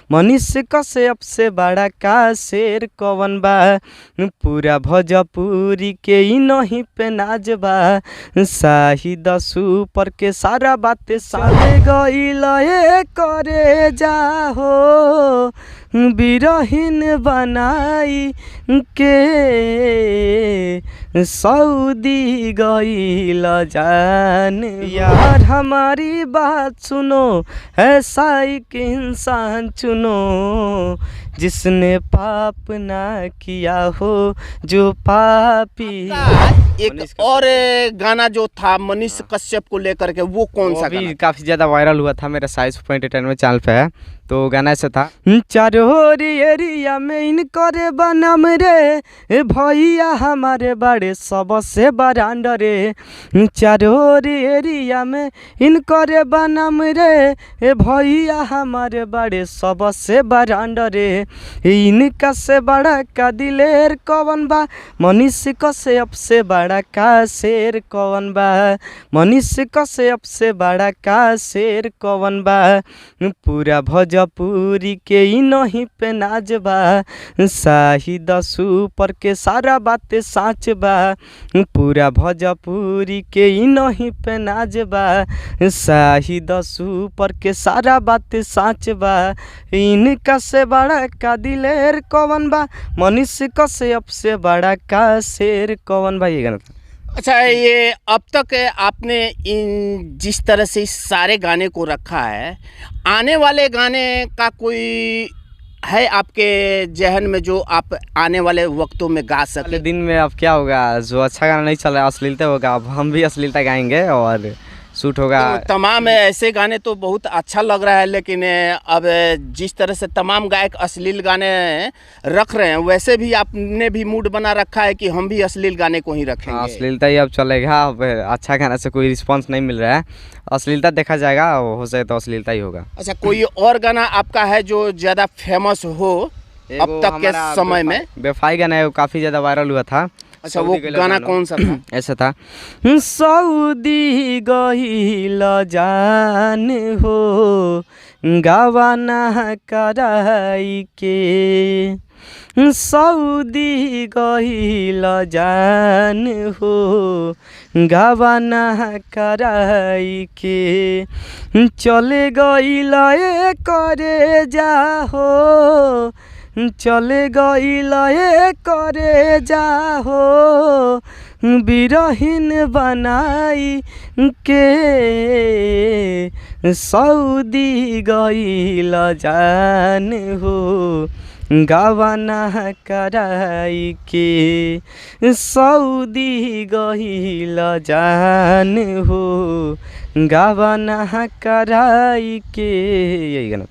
मनीष कश्यप से बड़ा का शेर कवन बा। पूरा भोजपुरी के ही नहीं पे नाज बा। शाहिद सुपर के सारा बात साले गईल करे जाहो। बिरहीन बनाई के सऊदी गईल जान। यार हमारी बात सुनो, ऐसा एक इंसान चुनो जिसने पाप ना किया हो, जो पापी। एक और गाना जो था मनीष कश्यप को लेकर के, वो कौन सा गाना? काफ़ी ज़्यादा वायरल हुआ था, मेरा साइज एंटरटेनमेंट चैनल पे है। तो गाना ऐसा था, चारों एरिया में इनकर बनम रे, भैया हमारे बड़े सबसे बरांड रे। चारों एरिया में इनकर बनम रे, भैया हमारे बड़े सबसे बरांड रे। इनका से बड़ा का दिलेर कवन बा। मनीष कश्यप से बड़ा का शेर कवन बा। मनीष कश्यप से बड़ा का शेर कवन बा। पूरा भोजपुरी के ही नहीं पे नाज बा। शाहिद सुपर के सारा बात साँच बा। पूरा भोजपुरी के ही नहीं पे नाज बा। शाहिद सुपर के सारा बात साँच बा। इनका से बड़ा का दिलेर कवन बा। मनीष कश्यप से बड़ा का शेर कवन बा। ये गाना था। अच्छा, ये अब तक आपने इन जिस तरह से इस सारे गाने को रखा है, आने वाले गाने का कोई है आपके जहन में जो आप आने वाले वक्तों में गा सके? अगले दिन में अब क्या होगा, जो अच्छा गाना नहीं चल रहा है अश्लीलता होगा, अब हम भी अश्लीलता गाएंगे और शूट होगा। तो तमाम ऐसे गाने तो बहुत अच्छा लग रहा है, लेकिन अब जिस तरह से तमाम गायक अश्लील गाने रख रहे हैं, वैसे भी आपने भी मूड बना रखा है कि हम भी अश्लील गाने को ही रखेंगे। अश्लीलता ही अब चलेगा। अब अच्छा गाना से कोई रिस्पांस नहीं मिल रहा है, अश्लीलता देखा जाएगा, हो सके तो अश्लीलता ही होगा। अच्छा, कोई और गाना आपका है जो ज़्यादा फेमस हो अब तक के समय में? बेवफाई गाना है, वो काफ़ी ज़्यादा वायरल हुआ था। अच्छा, वो गाना कौन सा था? ऐसा था, सऊदी गईल जान हो, गवाना कराई के। सऊदी गईल जान हो, गवाना कराई के। चले गईल करे जाहो, चले गईल करे जाहो। बिरहीन बनाई के सऊदी गईल जान हो, गवाना कराई के। सऊदी गईल जान हो, गवाना कराई के। यही गाना।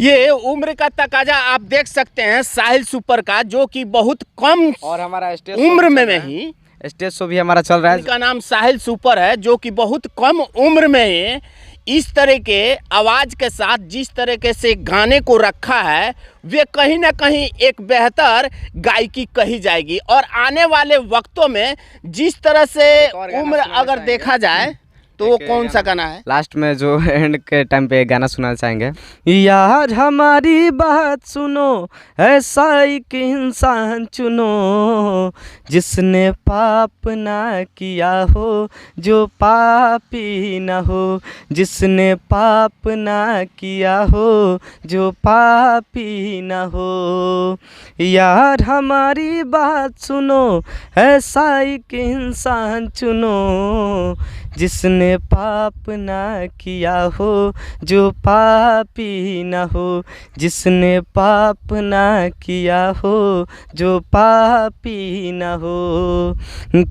ये उम्र का तकाजा आप देख सकते हैं साहिल सुपर का, जो कि बहुत कम और हमारा उम्र में ही स्टेज शो भी हमारा चल रहा है। इनका नाम साहिल सुपर है, जो कि बहुत कम उम्र में इस तरह के आवाज़ के साथ जिस तरीके से गाने को रखा है, वे कहीं ना कहीं एक बेहतर गायकी कही जाएगी। और आने वाले वक्तों में जिस तरह से उम्र अगर देखा जाए तो वो कौन सा गाना है? लास्ट में जो एंड के टाइम पे गाना सुनाना चाहेंगे, यार हमारी बात सुनो, ऐसा एक इंसान चुनो जिसने पाप ना किया हो, जो पापी ना हो। जिसने पाप ना किया हो, जो पापी ना हो। यार हमारी बात सुनो, ऐसा एक इंसान चुनो जिसने पाप ना किया हो, जो पापी ना हो। जिसने पाप ना किया हो, जो पापी ना हो।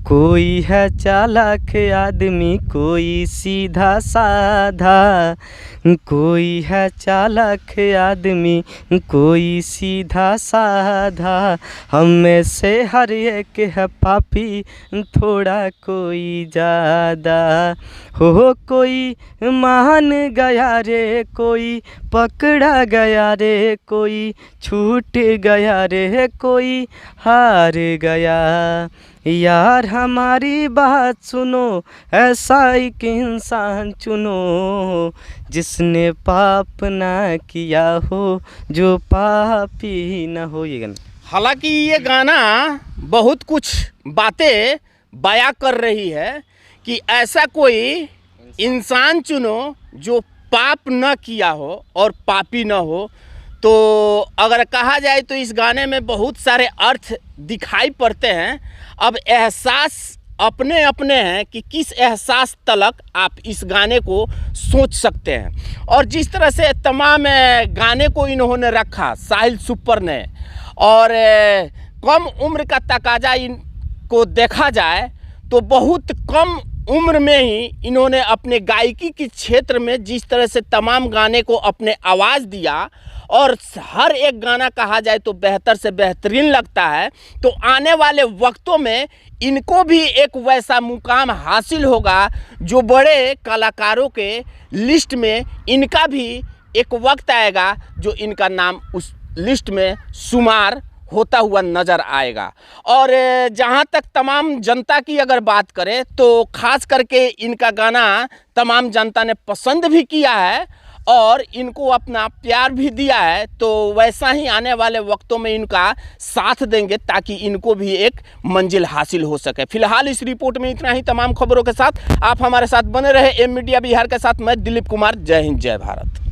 कोई है चालाक आदमी, कोई सीधा साधा। कोई है चालाक आदमी, कोई सीधा साधा। हम में से हर एक है पापी, थोड़ा कोई ज़्यादा। हो कोई मान गया रे, कोई पकड़ा गया रे, कोई छूट गया रे, कोई हार गया। यार हमारी बात सुनो, ऐसा एक इंसान चुनो जिसने पाप ना किया हो, जो पापी ना हो। ये गाना हालांकि ये गाना बहुत कुछ बातें बयां कर रही है कि ऐसा कोई इंसान चुनो जो पाप न किया हो और पापी न हो। तो अगर कहा जाए तो इस गाने में बहुत सारे अर्थ दिखाई पड़ते हैं। अब एहसास अपने अपने हैं कि किस एहसास तलक आप इस गाने को सोच सकते हैं। और जिस तरह से तमाम गाने को इन्होंने रखा साहिल सुपर ने, और कम उम्र का तकाजा इनको देखा जाए तो बहुत कम उम्र में ही इन्होंने अपने गायकी के क्षेत्र में जिस तरह से तमाम गाने को अपने आवाज़ दिया, और हर एक गाना कहा जाए तो बेहतर से बेहतरीन लगता है। तो आने वाले वक्तों में इनको भी एक वैसा मुकाम हासिल होगा जो बड़े कलाकारों के लिस्ट में इनका भी एक वक्त आएगा जो इनका नाम उस लिस्ट में शुमार होता हुआ नज़र आएगा। और जहाँ तक तमाम जनता की अगर बात करें तो ख़ास करके इनका गाना तमाम जनता ने पसंद भी किया है और इनको अपना प्यार भी दिया है। तो वैसा ही आने वाले वक्तों में इनका साथ देंगे ताकि इनको भी एक मंजिल हासिल हो सके। फिलहाल इस रिपोर्ट में इतना ही। तमाम खबरों के साथ आप हमारे साथ बने रहे एम मीडिया बिहार के साथ। मैं दिलीप कुमार। जय हिंद, जय भारत।